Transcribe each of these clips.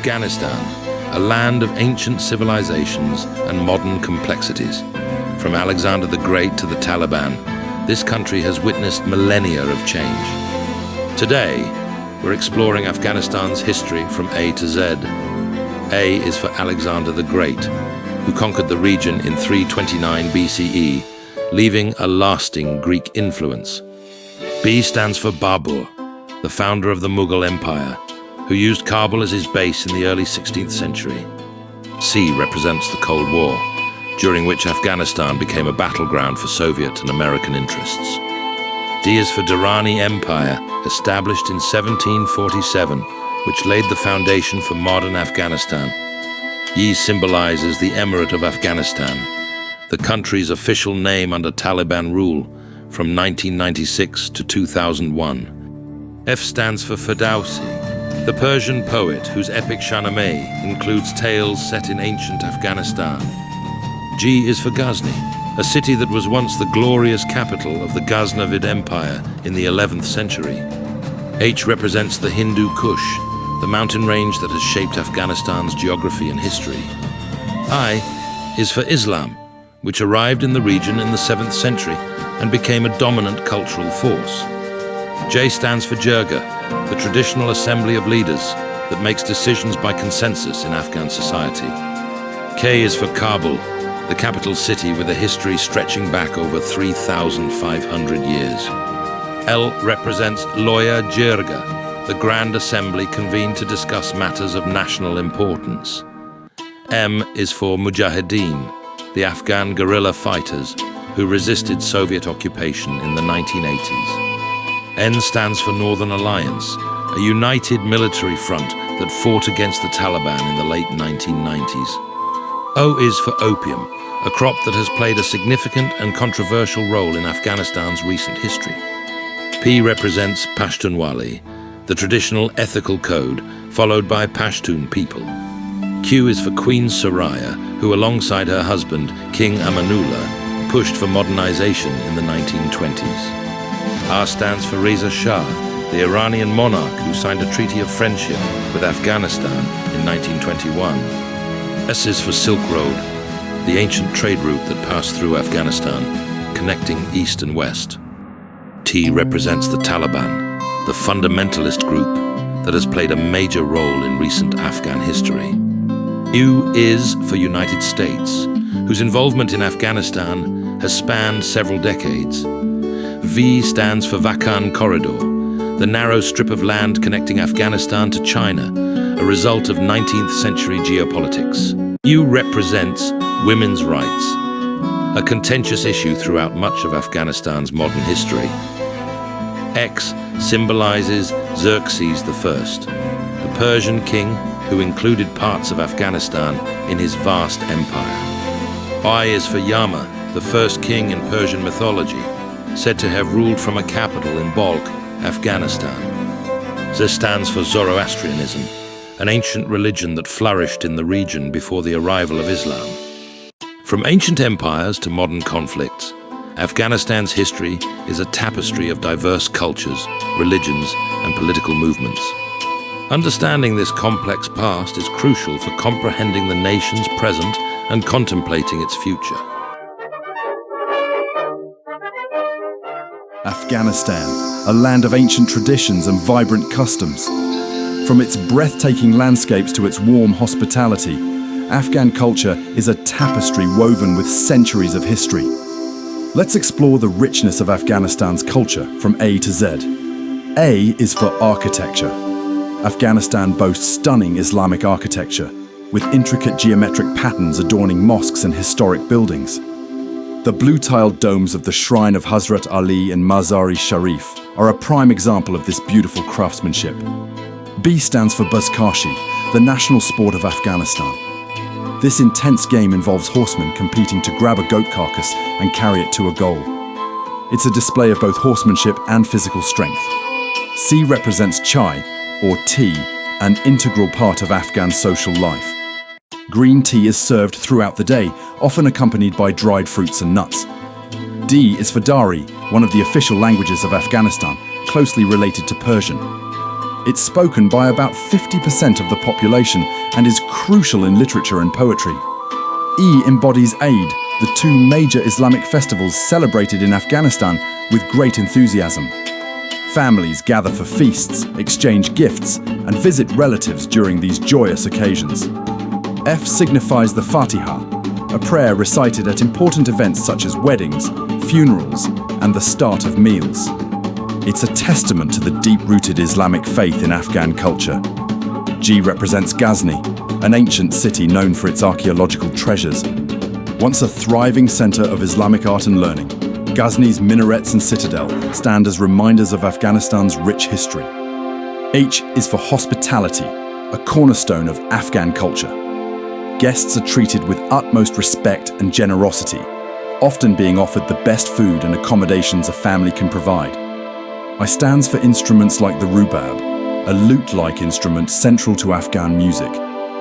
Afghanistan, a land of ancient civilizations and modern complexities. From Alexander the Great to the Taliban, this country has witnessed millennia of change. Today, we're exploring Afghanistan's history from A to Z. A is for Alexander the Great, who conquered the region in 329 BCE, leaving a lasting Greek influence. B stands for Babur, the founder of the Mughal Empire, who used Kabul as his base in the early 16th century. C represents the Cold War, during which Afghanistan became a battleground for Soviet and American interests. D is for Durrani Empire, established in 1747, which laid the foundation for modern Afghanistan. E symbolizes the Emirate of Afghanistan, the country's official name under Taliban rule from 1996 to 2001. F stands for Ferdowsi, the Persian poet whose epic Shahnameh includes tales set in ancient Afghanistan. G is for Ghazni, a city that was once the glorious capital of the Ghaznavid Empire in the 11th century. H represents the Hindu Kush, the mountain range that has shaped Afghanistan's geography and history. I is for Islam, which arrived in the region in the 7th century and became a dominant cultural force. J stands for Jirga, the traditional assembly of leaders that makes decisions by consensus in Afghan society. K is for Kabul, the capital city with a history stretching back over 3,500 years. L represents Loya Jirga, the Grand Assembly convened to discuss matters of national importance. M is for Mujahideen, the Afghan guerrilla fighters who resisted Soviet occupation in the 1980s. N stands for Northern Alliance, a united military front that fought against the Taliban in the late 1990s. O is for opium, a crop that has played a significant and controversial role in Afghanistan's recent history. P represents Pashtunwali, the traditional ethical code followed by Pashtun people. Q is for Queen Soraya, who alongside her husband, King Amanullah, pushed for modernization in the 1920s. R stands for Reza Shah, the Iranian monarch who signed a treaty of friendship with Afghanistan in 1921. S is for Silk Road, the ancient trade route that passed through Afghanistan, connecting East and West. T represents the Taliban, the fundamentalist group that has played a major role in recent Afghan history. U is for United States, whose involvement in Afghanistan has spanned several decades. V stands for Vakhan Corridor, the narrow strip of land connecting Afghanistan to China, a result of 19th century geopolitics. U represents women's rights, a contentious issue throughout much of Afghanistan's modern history. X symbolizes Xerxes I, the Persian king who included parts of Afghanistan in his vast empire. Y is for Yama, the first king in Persian mythology, said to have ruled from a capital in Balkh, Afghanistan. Z stands for Zoroastrianism, an ancient religion that flourished in the region before the arrival of Islam. From ancient empires to modern conflicts, Afghanistan's history is a tapestry of diverse cultures, religions, and political movements. Understanding this complex past is crucial for comprehending the nation's present and contemplating its future. Afghanistan, a land of ancient traditions and vibrant customs. From its breathtaking landscapes to its warm hospitality, Afghan culture is a tapestry woven with centuries of history. Let's explore the richness of Afghanistan's culture from A to Z. A is for architecture. Afghanistan boasts stunning Islamic architecture, with intricate geometric patterns adorning mosques and historic buildings. The blue-tiled domes of the Shrine of Hazrat Ali and Mazar-e Sharif are a prime example of this beautiful craftsmanship. B stands for Buzkashi, the national sport of Afghanistan. This intense game involves horsemen competing to grab a goat carcass and carry it to a goal. It's a display of both horsemanship and physical strength. C represents chai, or tea, an integral part of Afghan social life. Green tea is served throughout the day, often accompanied by dried fruits and nuts. D is for Dari, one of the official languages of Afghanistan, closely related to Persian. It's spoken by about 50% of the population and is crucial in literature and poetry. E embodies Eid, the two major Islamic festivals celebrated in Afghanistan with great enthusiasm. Families gather for feasts, exchange gifts, and visit relatives during these joyous occasions. F signifies the Fatiha, a prayer recited at important events such as weddings, funerals, and the start of meals. It's a testament to the deep-rooted Islamic faith in Afghan culture. G represents Ghazni, an ancient city known for its archaeological treasures. Once a thriving center of Islamic art and learning, Ghazni's minarets and citadel stand as reminders of Afghanistan's rich history. H is for hospitality, a cornerstone of Afghan culture. Guests are treated with utmost respect and generosity, often being offered the best food and accommodations a family can provide. I stands for instruments like the rubab, a lute-like instrument central to Afghan music.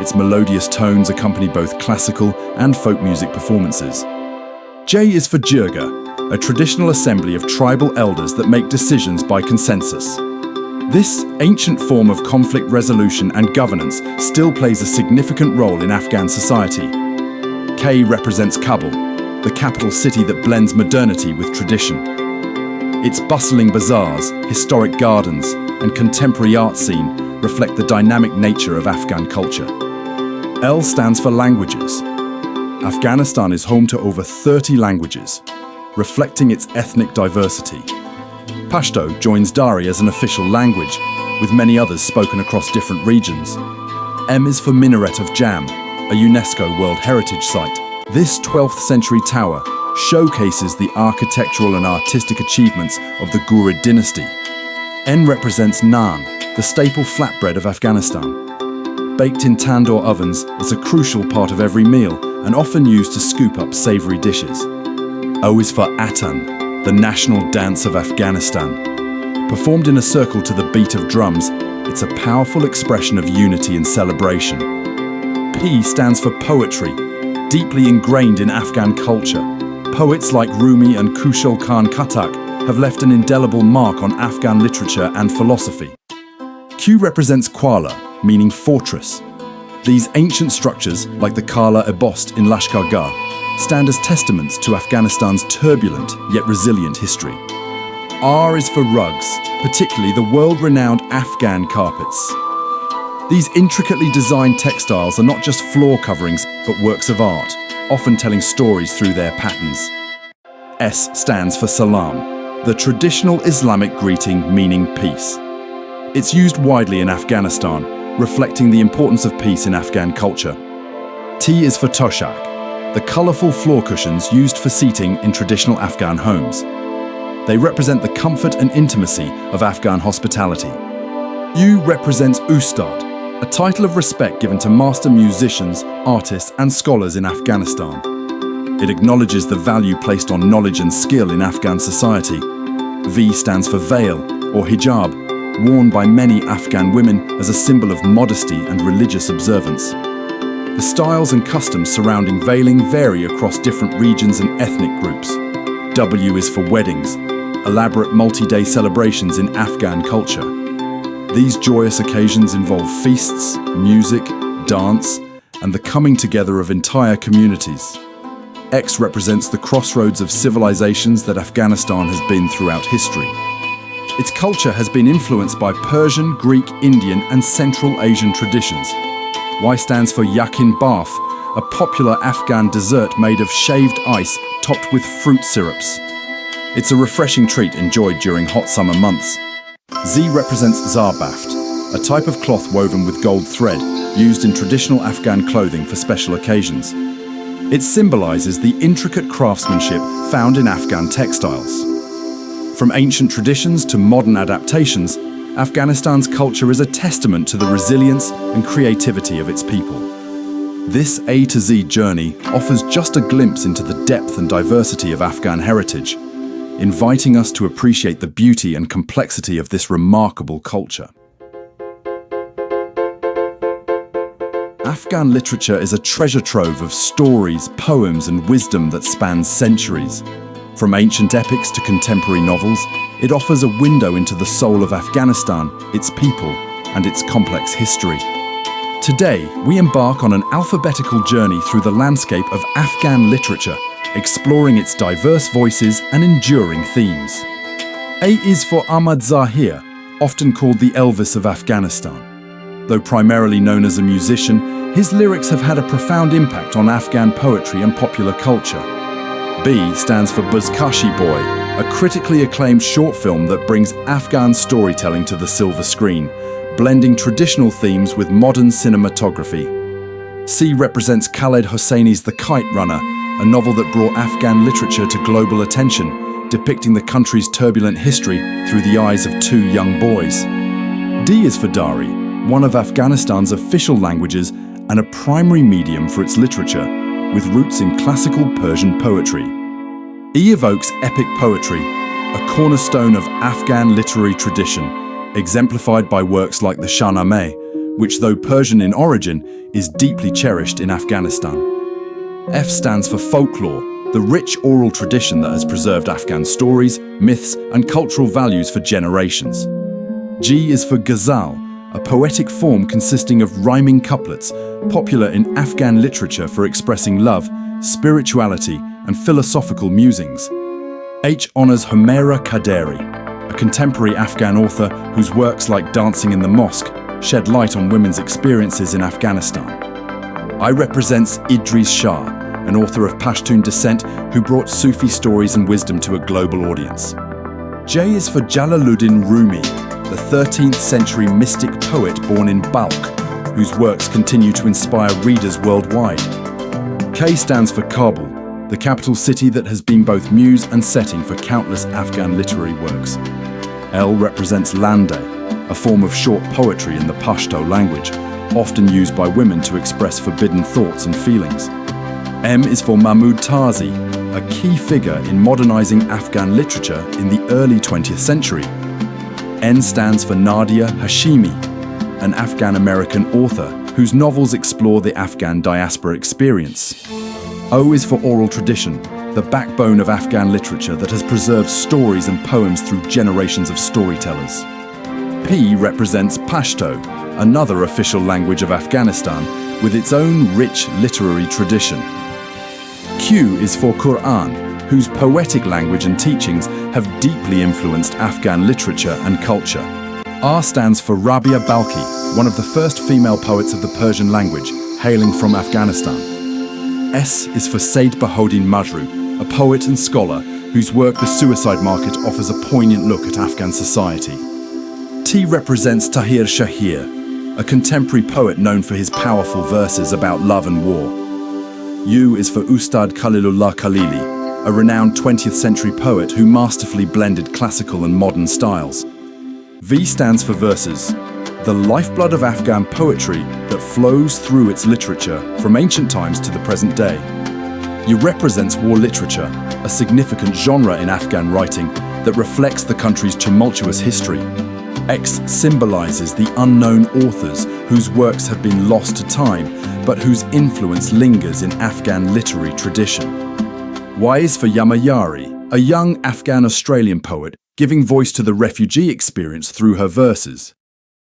Its melodious tones accompany both classical and folk music performances. J is for jirga, a traditional assembly of tribal elders that make decisions by consensus. This ancient form of conflict resolution and governance still plays a significant role in Afghan society. K represents Kabul, the capital city that blends modernity with tradition. Its bustling bazaars, historic gardens, and contemporary art scene reflect the dynamic nature of Afghan culture. L stands for languages. Afghanistan is home to over 30 languages, reflecting its ethnic diversity. Pashto joins Dari as an official language, with many others spoken across different regions. M is for Minaret of Jam, a UNESCO World Heritage Site. This 12th century tower showcases the architectural and artistic achievements of the Ghurid dynasty. N represents naan, the staple flatbread of Afghanistan. Baked in tandoor ovens, it's a crucial part of every meal and often used to scoop up savory dishes. O is for Atan, the national dance of Afghanistan. Performed in a circle to the beat of drums, it's a powerful expression of unity and celebration. P stands for poetry, deeply ingrained in Afghan culture. Poets like Rumi and Kushal Khan Khattak have left an indelible mark on Afghan literature and philosophy. Q represents Kuala, meaning fortress. These ancient structures, like the Kala-e-Bost in Lashkar-Gah, stand as testaments to Afghanistan's turbulent yet resilient history. R is for rugs, particularly the world-renowned Afghan carpets. These intricately designed textiles are not just floor coverings, but works of art, often telling stories through their patterns. S stands for salam, the traditional Islamic greeting meaning peace. It's used widely in Afghanistan, reflecting the importance of peace in Afghan culture. T is for toshak, the colourful floor cushions used for seating in traditional Afghan homes. They represent the comfort and intimacy of Afghan hospitality. U represents ustad, a title of respect given to master musicians, artists, and scholars in Afghanistan. It acknowledges the value placed on knowledge and skill in Afghan society. V stands for veil, or hijab, worn by many Afghan women as a symbol of modesty and religious observance. The styles and customs surrounding veiling vary across different regions and ethnic groups. W is for weddings, elaborate multi-day celebrations in Afghan culture. These joyous occasions involve feasts, music, dance, and the coming together of entire communities. X represents the crossroads of civilizations that Afghanistan has been throughout history. Its culture has been influenced by Persian, Greek, Indian, and Central Asian traditions. Y stands for yakin bath, a popular Afghan dessert made of shaved ice topped with fruit syrups. It's a refreshing treat enjoyed during hot summer months. Z represents zarbaft, a type of cloth woven with gold thread used in traditional Afghan clothing for special occasions. It symbolizes the intricate craftsmanship found in Afghan textiles. From ancient traditions to modern adaptations, Afghanistan's culture is a testament to the resilience and creativity of its people. This A to Z journey offers just a glimpse into the depth and diversity of Afghan heritage, inviting us to appreciate the beauty and complexity of this remarkable culture. Afghan literature is a treasure trove of stories, poems, and wisdom that spans centuries. From ancient epics to contemporary novels, it offers a window into the soul of Afghanistan, its people, and its complex history. Today, we embark on an alphabetical journey through the landscape of Afghan literature, exploring its diverse voices and enduring themes. A is for Ahmad Zahir, often called the Elvis of Afghanistan. Though primarily known as a musician, his lyrics have had a profound impact on Afghan poetry and popular culture. B stands for Buzkashi Boy, a critically acclaimed short film that brings Afghan storytelling to the silver screen, blending traditional themes with modern cinematography. C represents Khaled Hosseini's The Kite Runner, a novel that brought Afghan literature to global attention, depicting the country's turbulent history through the eyes of two young boys. D is for Dari, one of Afghanistan's official languages and a primary medium for its literature, with roots in classical Persian poetry. E evokes epic poetry, a cornerstone of Afghan literary tradition, exemplified by works like the Shahnameh, which, though Persian in origin, is deeply cherished in Afghanistan. F stands for folklore, the rich oral tradition that has preserved Afghan stories, myths, and cultural values for generations. G is for ghazal, a poetic form consisting of rhyming couplets, popular in Afghan literature for expressing love, spirituality, and philosophical musings. H honors Humaira Qaderi, a contemporary Afghan author whose works like Dancing in the Mosque shed light on women's experiences in Afghanistan. I represents Idris Shah, an author of Pashtun descent who brought Sufi stories and wisdom to a global audience. J is for Jalaluddin Rumi, the 13th century mystic poet born in Balkh, whose works continue to inspire readers worldwide. K stands for Kabul, the capital city that has been both muse and setting for countless Afghan literary works. L represents Lande, a form of short poetry in the Pashto language, often used by women to express forbidden thoughts and feelings. M is for Mahmud Tazi, a key figure in modernizing Afghan literature in the early 20th century. N stands for Nadia Hashimi, an Afghan-American author whose novels explore the Afghan diaspora experience. O is for oral tradition, the backbone of Afghan literature that has preserved stories and poems through generations of storytellers. P represents Pashto, another official language of Afghanistan, with its own rich literary tradition. Q is for Quran, whose poetic language and teachings have deeply influenced Afghan literature and culture. R stands for Rabia Balkhi, one of the first female poets of the Persian language, hailing from Afghanistan. S is for Said Bahodin Majru, a poet and scholar whose work The Suicide Market offers a poignant look at Afghan society. T represents Tahir Shahir, a contemporary poet known for his powerful verses about love and war. U is for Ustad Khalilullah Khalili, a renowned 20th century poet who masterfully blended classical and modern styles. V stands for verses, the lifeblood of Afghan poetry that flows through its literature from ancient times to the present day. U represents war literature, a significant genre in Afghan writing that reflects the country's tumultuous history. X symbolizes the unknown authors whose works have been lost to time, but whose influence lingers in Afghan literary tradition. Y is for Yamayari, a young Afghan-Australian poet giving voice to the refugee experience through her verses.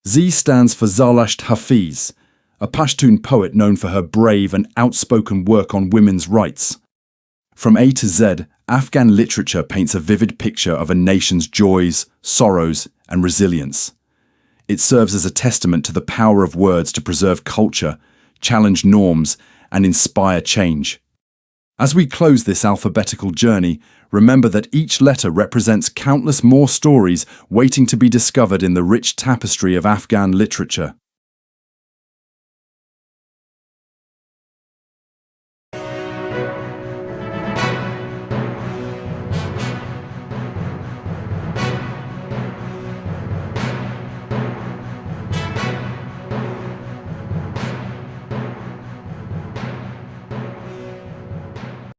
Z stands for Zalasht Hafiz, a Pashtun poet known for her brave and outspoken work on women's rights. From A to Z, Afghan literature paints a vivid picture of a nation's joys, sorrows, and resilience. It serves as a testament to the power of words to preserve culture, challenge norms, and inspire change. As we close this alphabetical journey, remember that each letter represents countless more stories waiting to be discovered in the rich tapestry of Afghan literature.